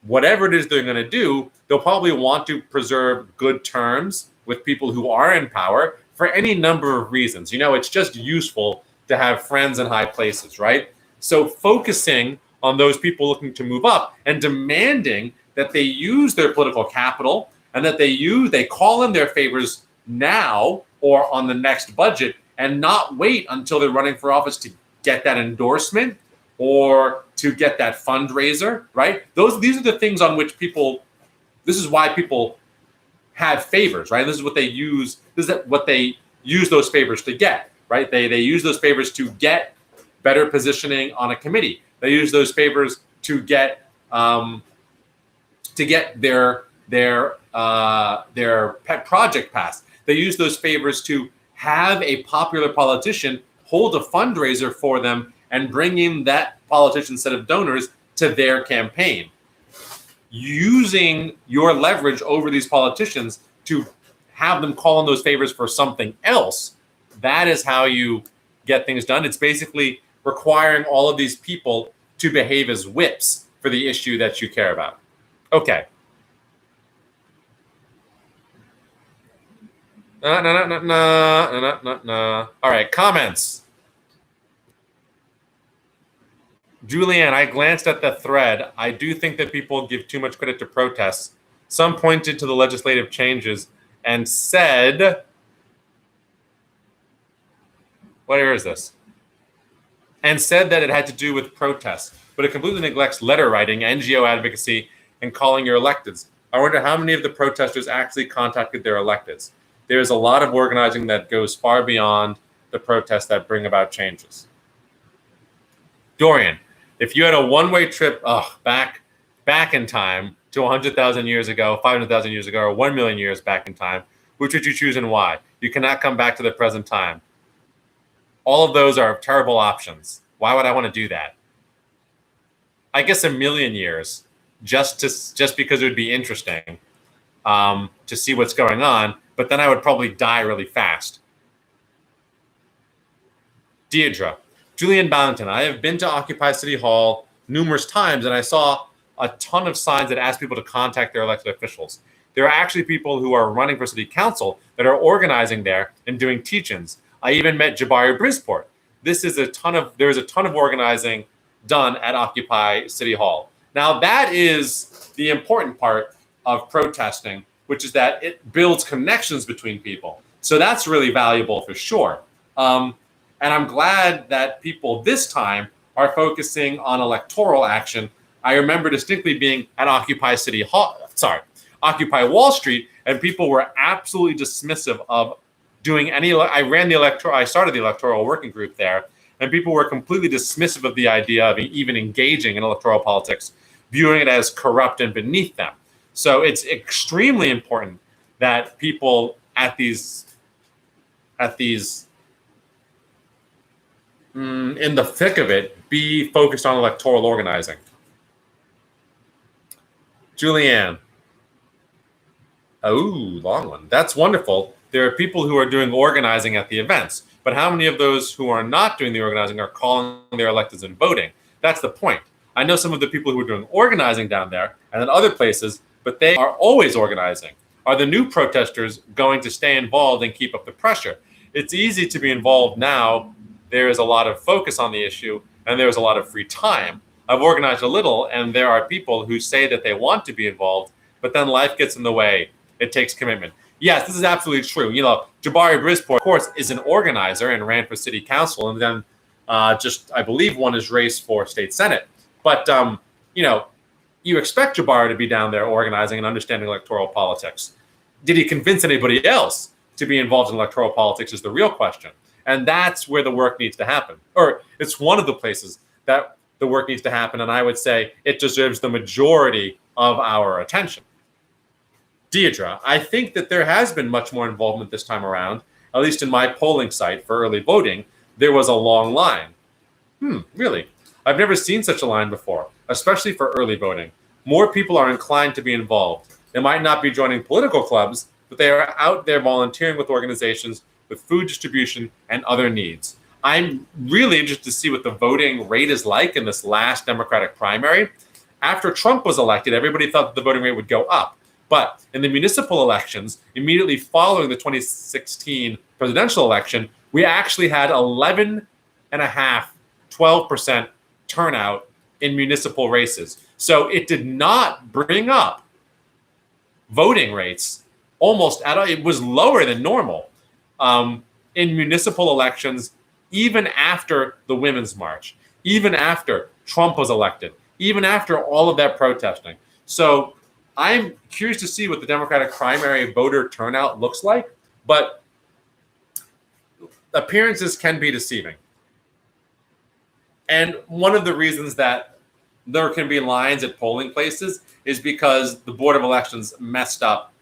whatever it is they're going to do, they'll probably want to preserve good terms with people who are in power for any number of reasons. You know, it's just useful to have friends in high places, right? So focusing on those people looking to move up and demanding that they use their political capital and that they call in their favors now or on the next budget, and not wait until they're running for office to get that endorsement or to get that fundraiser, right? These are the things on which this is why people have favors, right? This is what they use those favors to get, right? They use those favors to get better positioning on a committee. They use those favors to get their pet project passed. They use those favors to have a popular politician hold a fundraiser for them and bring in that politician's set of donors to their campaign. Using your leverage over these politicians to have them call in those favors for something else, that is how you get things done. It's basically requiring all of these people to behave as whips for the issue that you care about. Okay. All right, comments. Julianne, I glanced at the thread. I do think that people give too much credit to protests. Some pointed to the legislative changes and said, where is this? And said that it had to do with protests, but it completely neglects letter writing, NGO advocacy, and calling your electeds. I wonder how many of the protesters actually contacted their electeds. There's a lot of organizing that goes far beyond the protests that bring about changes. Dorian, if you had a one-way trip back in time to 100,000 years ago, 500,000 years ago, or 1 million years back in time, which would you choose and why? You cannot come back to the present time. All of those are terrible options. Why would I want to do that? I guess a million years, just because it would be interesting to see what's going on, but then I would probably die really fast. Deidre, Julian Ballington, I have been to Occupy City Hall numerous times, and I saw a ton of signs that ask people to contact their elected officials. There are actually people who are running for city council that are organizing there and doing teach-ins. I even met Jabari Brisport. There's a ton of organizing done at Occupy City Hall. Now that is the important part of protesting, which is that it builds connections between people. So that's really valuable for sure. And I'm glad that people this time are focusing on electoral action. I remember distinctly being at Occupy Wall Street, and people were absolutely dismissive of doing any. I started the electoral working group there, and people were completely dismissive of the idea of even engaging in electoral politics, viewing it as corrupt and beneath them. So it's extremely important that people at these in the thick of it be focused on electoral organizing. Julianne. Oh, long one. That's wonderful. There are people who are doing organizing at the events, but how many of those who are not doing the organizing are calling their electeds and voting? That's the point. I know some of the people who are doing organizing down there and in other places, but they are always organizing. Are the new protesters going to stay involved and keep up the pressure? It's easy to be involved now. There is a lot of focus on the issue, and there's a lot of free time. I've organized a little, and there are people who say that they want to be involved, but then life gets in the way. It takes commitment. Yes, this is absolutely true. Jabari Brisport, of course, is an organizer and ran for city council, and then I believe, won his race for state senate. But, you expect Jabari to be down there organizing and understanding electoral politics. Did he convince anybody else to be involved in electoral politics is the real question. And that's where the work needs to happen. Or it's one of the places that the work needs to happen. And I would say it deserves the majority of our attention. Deidre, I think that there has been much more involvement this time around. At least in my polling site for early voting, there was a long line. Really? I've never seen such a line before, especially for early voting. More people are inclined to be involved. They might not be joining political clubs, but they are out there volunteering with organizations with food distribution and other needs. I'm really interested to see what the voting rate is like in this last Democratic primary. After Trump was elected, everybody thought that the voting rate would go up. But in the municipal elections, immediately following the 2016 presidential election, we actually had 12% turnout in municipal races. So it did not bring up voting rates almost at all. It was lower than normal in municipal elections, even after the Women's March, even after Trump was elected, even after all of that protesting. So I'm curious to see what the Democratic primary voter turnout looks like, but appearances can be deceiving. And one of the reasons that there can be lines at polling places is because the Board of Elections messed up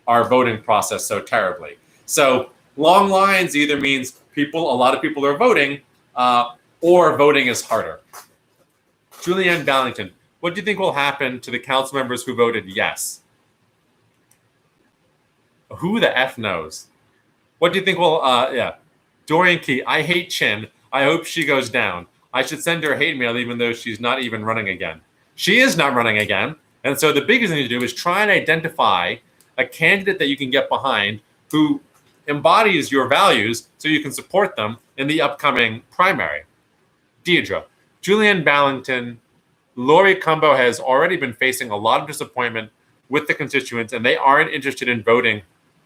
our voting process so terribly. So long lines either means a lot of people are voting, or voting is harder. Julianne Ballington, what do you think will happen to the council members who voted yes? Who the F knows? What do you think will, Dorian Key, I hate Chin. I hope she goes down. I should send her hate mail even though she's not even running again. She is not running again. And so the biggest thing to do is try and identify a candidate that you can get behind who embodies your values so you can support them in the upcoming primary. Deidre, Julianne Ballington, Lori Cumbo has already been facing a lot of disappointment with the constituents, and they aren't interested in voting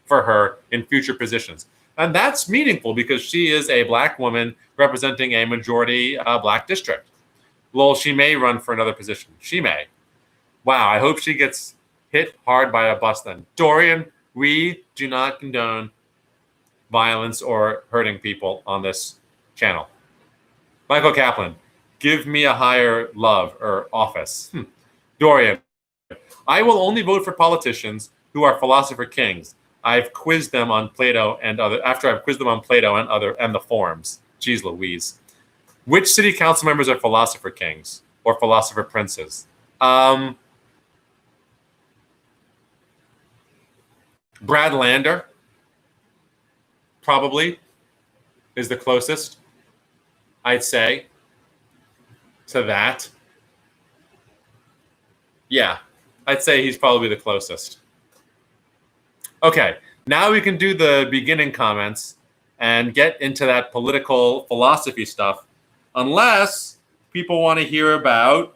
for her in future positions. And that's meaningful because she is a Black woman representing a majority Black district. Well, she may run for another position. She may. Wow, I hope she gets hit hard by a bus then. Dorian, we do not condone violence or hurting people on this channel. Michael Kaplan, give me a higher love or office. Dorian, I will only vote for politicians who are philosopher kings. I've quizzed them on Plato and the forms. Jeez Louise. Which city council members are philosopher kings or philosopher princes? Brad Lander probably is the closest, I'd say, to that. Yeah, I'd say he's probably the closest. Okay, now we can do the beginning comments and get into that political philosophy stuff, unless people want to hear about.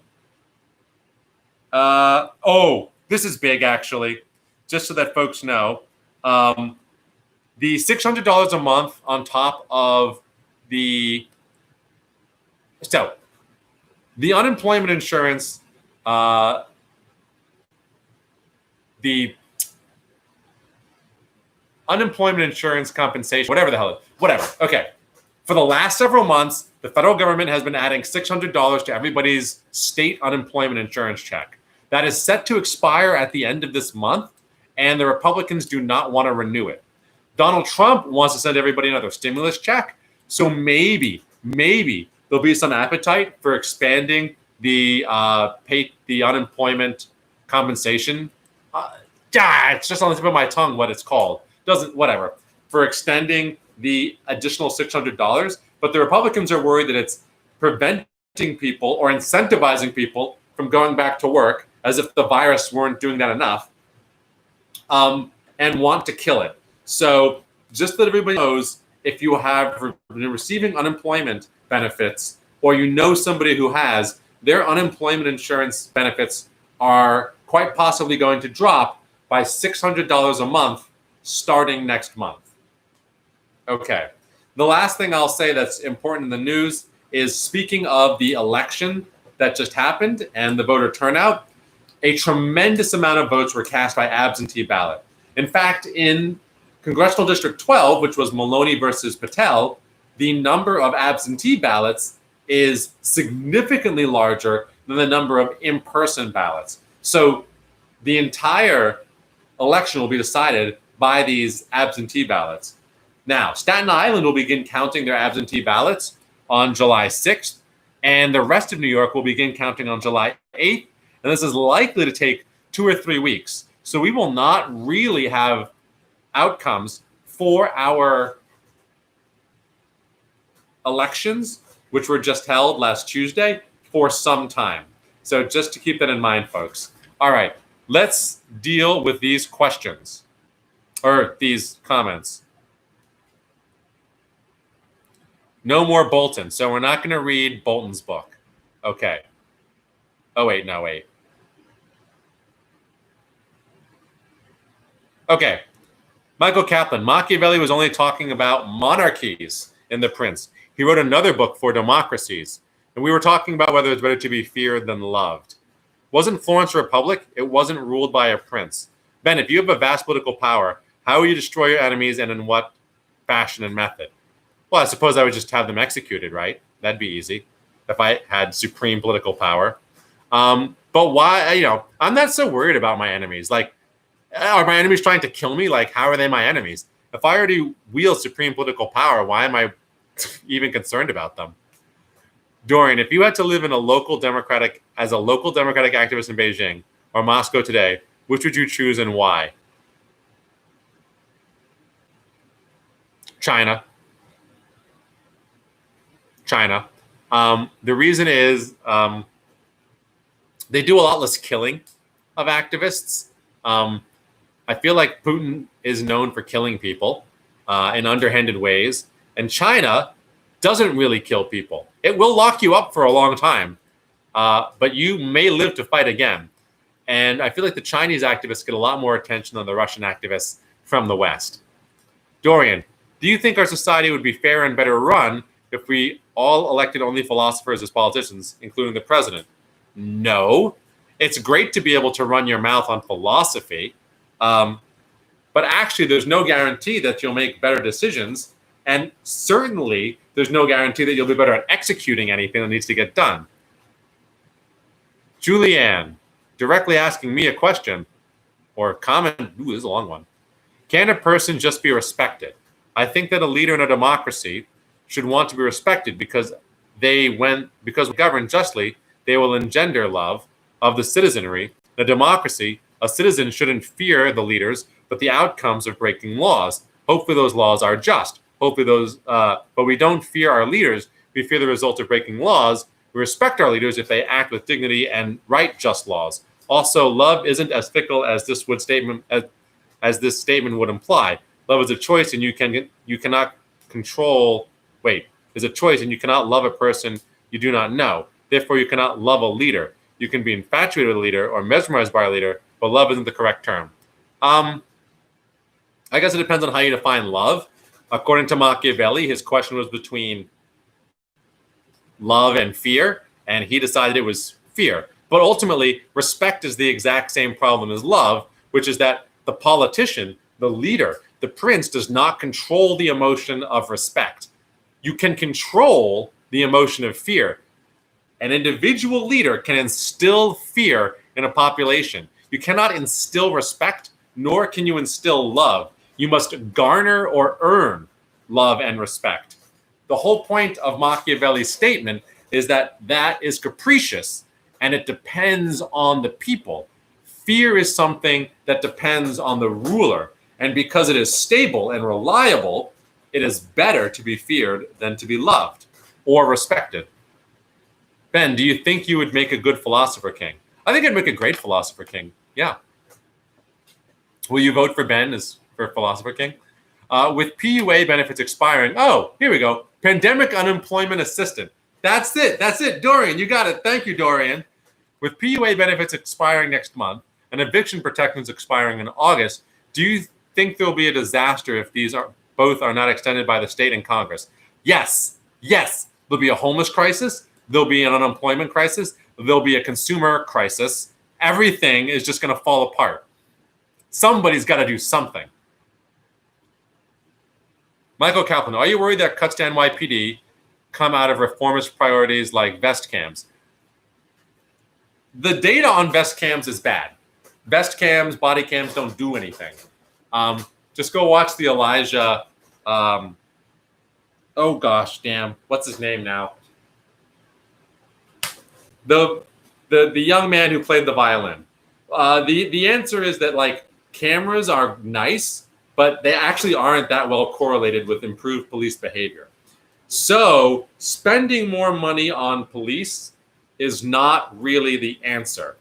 This is big actually, just so that folks know. The $600 a month on top of the unemployment insurance, the unemployment insurance compensation, whatever. Okay. For the last several months, the federal government has been adding $600 to everybody's state unemployment insurance check. That is set to expire at the end of this month, and the Republicans do not want to renew it. Donald Trump wants to send everybody another stimulus check, so maybe there'll be some appetite for expanding the unemployment compensation. It's just on the tip of my tongue what it's called. For extending the additional $600, but the Republicans are worried that it's preventing people or incentivizing people from going back to work, as if the virus weren't doing that enough, and want to kill it. So just that everybody knows, if you have been receiving unemployment benefits, or you know somebody who has, their unemployment insurance benefits are quite possibly going to drop by $600 a month starting next month. Okay. The last thing I'll say that's important in the news is, speaking of the election that just happened and the voter turnout, a tremendous amount of votes were cast by absentee ballot. In fact, in Congressional District 12, which was Maloney versus Patel, the number of absentee ballots is significantly larger than the number of in-person ballots. So the entire election will be decided by these absentee ballots. Now, Staten Island will begin counting their absentee ballots on July 6th, and the rest of New York will begin counting on July 8th, and this is likely to take 2 or 3 weeks. So we will not really have outcomes for our elections, which were just held last Tuesday, for some time. So just to keep that in mind, folks. All right, let's deal with these questions, or these comments. No more Bolton. So we're not going to read Bolton's book. Okay. Oh, wait, no, wait. Okay. Michael Kaplan. Machiavelli was only talking about monarchies in The Prince. He wrote another book for democracies. And we were talking about whether it's better to be feared than loved. Wasn't Florence a republic? It wasn't ruled by a prince. Ben, if you have a vast political power, how will you destroy your enemies, and in what fashion and method? Well, I suppose I would just have them executed, right? That'd be easy if I had supreme political power. But why, I'm not so worried about my enemies. Like, are my enemies trying to kill me? Like, how are they my enemies? If I already wield supreme political power, why am I even concerned about them? Dorian, if you had to live as a local democratic activist in Beijing or Moscow today, which would you choose and why? China. The reason is they do a lot less killing of activists. I feel like Putin is known for killing people in underhanded ways, and China doesn't really kill people. It will lock you up for a long time, but you may live to fight again. And I feel like the Chinese activists get a lot more attention than the Russian activists from the West. Dorian, do you think our society would be fair and better run if we all elected only philosophers as politicians, including the president? No. It's great to be able to run your mouth on philosophy, but actually there's no guarantee that you'll make better decisions, and certainly there's no guarantee that you'll be better at executing anything that needs to get done. Julianne, directly asking me a question or comment. Ooh, this is a long one. Can a person just be respected? I think that a leader in a democracy should want to be respected because when governed justly, they will engender love of the citizenry. In a democracy, a citizen shouldn't fear the leaders, but the outcomes of breaking laws. Hopefully those laws are just. But we don't fear our leaders. We fear the result of breaking laws. We respect our leaders if they act with dignity and write just laws. Also, love isn't as fickle as this statement would imply. Love is a choice, and you cannot control. Wait, is a choice, and you cannot love a person you do not know. Therefore, you cannot love a leader. You can be infatuated with a leader or mesmerized by a leader, but love isn't the correct term. I guess it depends on how you define love. According to Machiavelli, his question was between love and fear, and he decided it was fear. But ultimately, respect is the exact same problem as love, which is that the politician, the leader, the prince does not control the emotion of respect. You can control the emotion of fear. An individual leader can instill fear in a population. You cannot instill respect, nor can you instill love. You must garner or earn love and respect. The whole point of Machiavelli's statement is that that is capricious and it depends on the people. Fear is something that depends on the ruler. And because it is stable and reliable, it is better to be feared than to be loved or respected. Ben, do you think you would make a good philosopher king? I think I'd make a great philosopher king. Yeah. Will you vote for Ben as for philosopher king? With PUA benefits expiring. Oh, here we go. Pandemic unemployment assistant. That's it. That's it. Dorian, you got it. Thank you, Dorian. With PUA benefits expiring next month and eviction protections expiring in August, do you think there'll be a disaster if these both are not extended by the state and Congress? Yes. Yes. There'll be a homeless crisis. There'll be an unemployment crisis. There'll be a consumer crisis. Everything is just going to fall apart. Somebody's got to do something. Michael Kaplan, are you worried that cuts to NYPD come out of reformist priorities like vest cams? The data on vest cams is bad. Vest cams, body cams don't do anything. Just go watch the Elijah. Oh gosh, damn, what's his name now? The young man who played the violin. The answer is that like cameras are nice, but they actually aren't that well correlated with improved police behavior. So spending more money on police is not really the answer.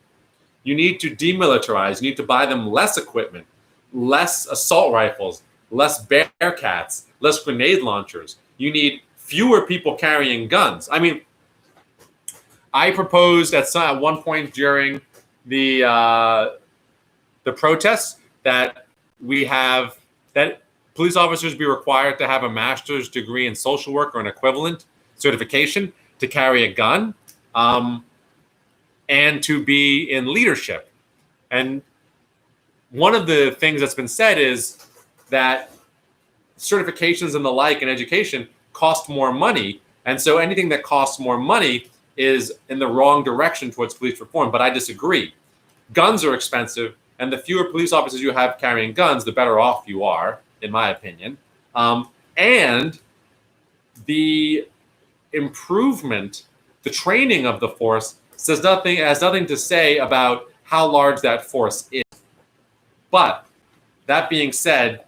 You need to demilitarize. You need to buy them less equipment, less assault rifles, less Bearcats, less grenade launchers. You need fewer people carrying guns. I mean, I proposed at one point during the protests that police officers be required to have a master's degree in social work or an equivalent certification to carry a gun, and to be in leadership. And one of the things that's been said is that certifications and the like in education cost more money. And so anything that costs more money is in the wrong direction towards police reform. But I disagree. Guns are expensive, and the fewer police officers you have carrying guns, the better off you are, in my opinion. And the improvement, the training of the force has nothing to say about how large that force is. But that being said,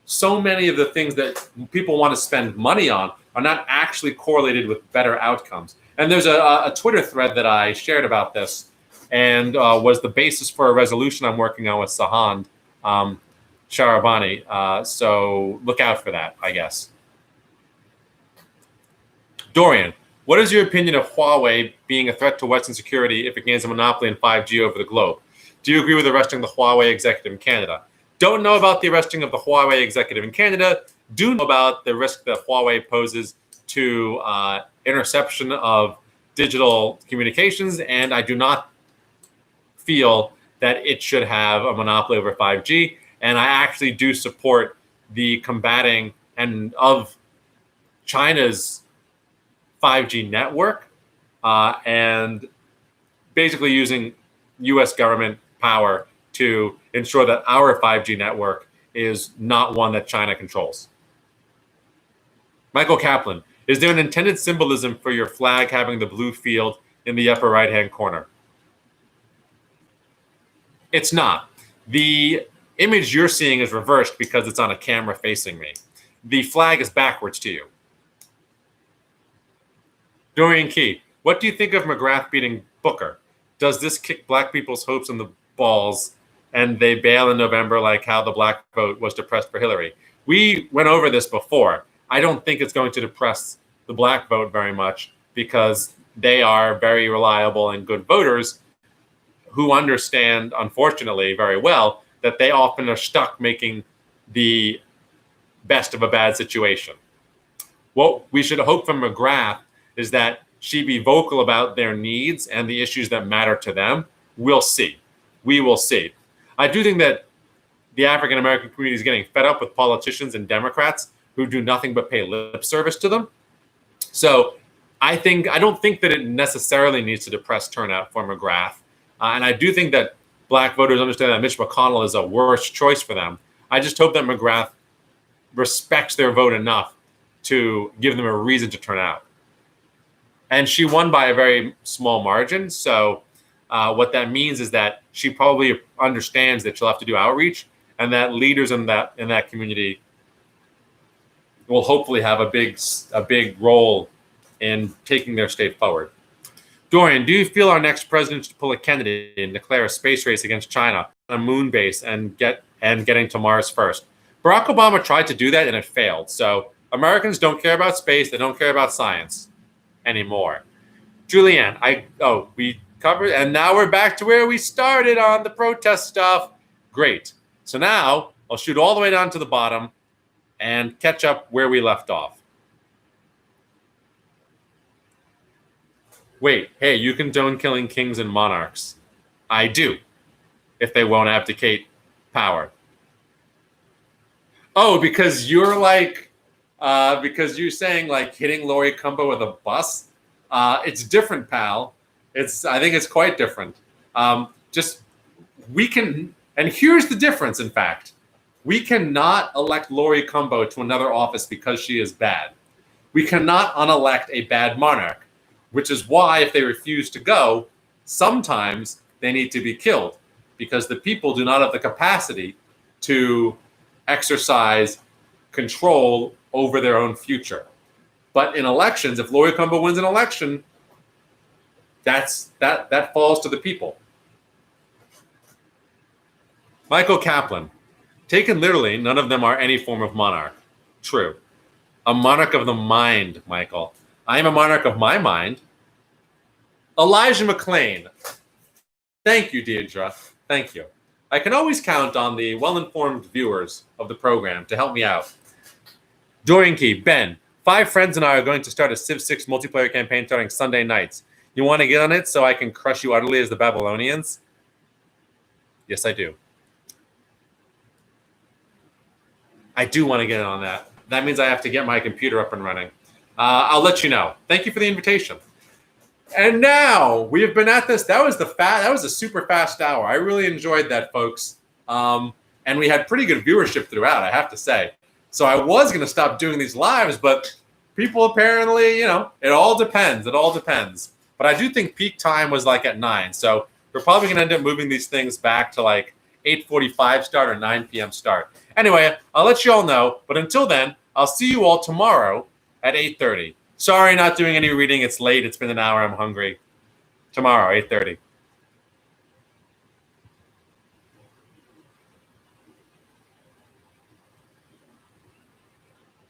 so many of the things that people want to spend money on are not actually correlated with better outcomes. And there's a Twitter thread that I shared about this and was the basis for a resolution I'm working on with Sahand Sharabani. So look out for that, I guess. Dorian, what is your opinion of Huawei being a threat to Western security if it gains a monopoly in 5G over the globe? Do you agree with arresting the Huawei executive in Canada? Don't know about the arresting of the Huawei executive in Canada. Do know about the risk that Huawei poses to interception of digital communications, and I do not feel that it should have a monopoly over 5G. And I actually do support the combating of China's 5G network and basically using U.S. government power to ensure that our 5G network is not one that China controls. Michael Kaplan, is there an intended symbolism for your flag having the blue field in the upper right-hand corner? It's not. The image you're seeing is reversed because it's on a camera facing me. The flag is backwards to you. Dorian Key, what do you think of McGrath beating Booker? does this kick black people's hopes in the balls and they bail in November like how the black vote was depressed for Hillary? We went over this before. I don't think it's going to depress the black vote very much because they are very reliable and good voters who understand, unfortunately, very well that they often are stuck making the best of a bad situation. What we should hope from McGrath is that she be vocal about their needs and the issues that matter to them. We'll see. We will see. I do think that the African American community is getting fed up with politicians and Democrats who do nothing but pay lip service to them. So I don't think that it necessarily needs to depress turnout for McGrath. And I do think that black voters understand that Mitch McConnell is a worse choice for them. I just hope that McGrath respects their vote enough to give them a reason to turn out. And she won by a very small margin. So what that means is that she probably understands that she'll have to do outreach, and that leaders in that community will hopefully have a big role in taking their state forward. Dorian, do you feel our next president should pull a Kennedy and declare a space race against China on a moon base and getting to Mars first? Barack Obama tried to do that and it failed. So Americans don't care about space. They don't care about science anymore. Julianne, we covered, and now we're back to where we started on the protest stuff. Great. So now I'll shoot all the way down to the bottom and catch up where we left off. Wait, hey, you condone killing kings and monarchs. I do, if they won't abdicate power. Oh, because you're because you're saying like hitting Lori Cumbo with a bus. It's different, pal. I think it's quite different. And here's the difference, in fact. We cannot elect Lori Cumbo to another office because she is bad. We cannot unelect a bad monarch, which is why if they refuse to go, sometimes they need to be killed because the people do not have the capacity to exercise control over their own future. But in elections, if Lori Cumbo wins an election, that falls to the people. Michael Kaplan, taken literally, none of them are any form of monarch. True. A monarch of the mind, Michael. I am a monarch of my mind. Elijah McClain. Thank you, Deidre. Thank you. I can always count on the well-informed viewers of the program to help me out. Dorian Key, Ben, 5 friends and I are going to start a Civ 6 multiplayer campaign starting Sunday nights. You want to get on it so I can crush you utterly as the Babylonians? Yes, I do. I do want to get in on that. That means I have to get my computer up and running. I'll let you know. Thank you for the invitation. And now we have been at this. That was a super fast hour. I really enjoyed that, folks. And we had pretty good viewership throughout, I have to say. So I was going to stop doing these lives, but people apparently, it all depends. It all depends. But I do think peak time was like at 9. So we're probably going to end up moving these things back to like 8:45 start or 9 p.m. start. Anyway, I'll let you all know. But until then, I'll see you all tomorrow at 8:30. Sorry, not doing any reading. It's late. It's been an hour. I'm hungry. Tomorrow, 8:30.